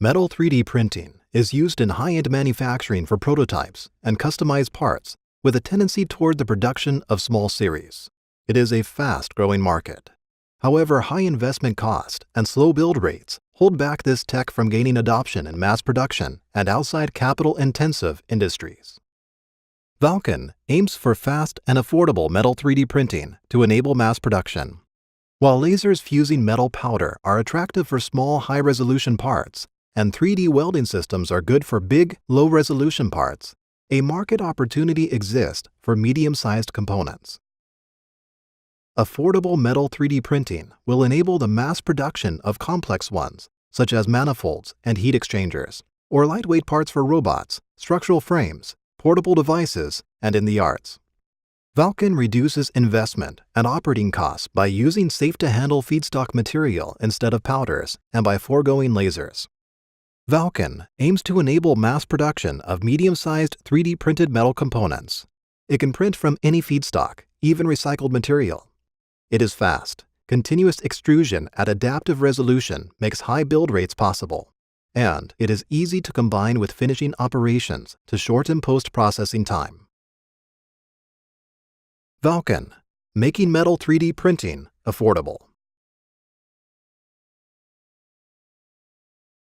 Metal 3D printing is used in high-end manufacturing for prototypes and customized parts with a tendency toward the production of small series. It is a fast-growing market. However, high investment cost and slow build rates hold back this tech from gaining adoption in mass production and outside capital-intensive industries. ValCUN aims for fast and affordable metal 3D printing to enable mass production. While lasers fusing metal powder are attractive for small, high-resolution parts, and 3D welding systems are good for big, low-resolution parts, a market opportunity exists for medium-sized components. Affordable metal 3D printing will enable the mass production of complex ones, such as manifolds and heat exchangers, or lightweight parts for robots, structural frames, portable devices, and in the arts. ValCUN reduces investment and operating costs by using safe-to-handle feedstock material instead of powders and by foregoing lasers. ValCUN aims to enable mass production of medium-sized 3D printed metal components. It can print from any feedstock, even recycled material. It is fast. Continuous extrusion at adaptive resolution makes high build rates possible. And it is easy to combine with finishing operations to shorten post-processing time. ValCUN, making metal 3D printing affordable.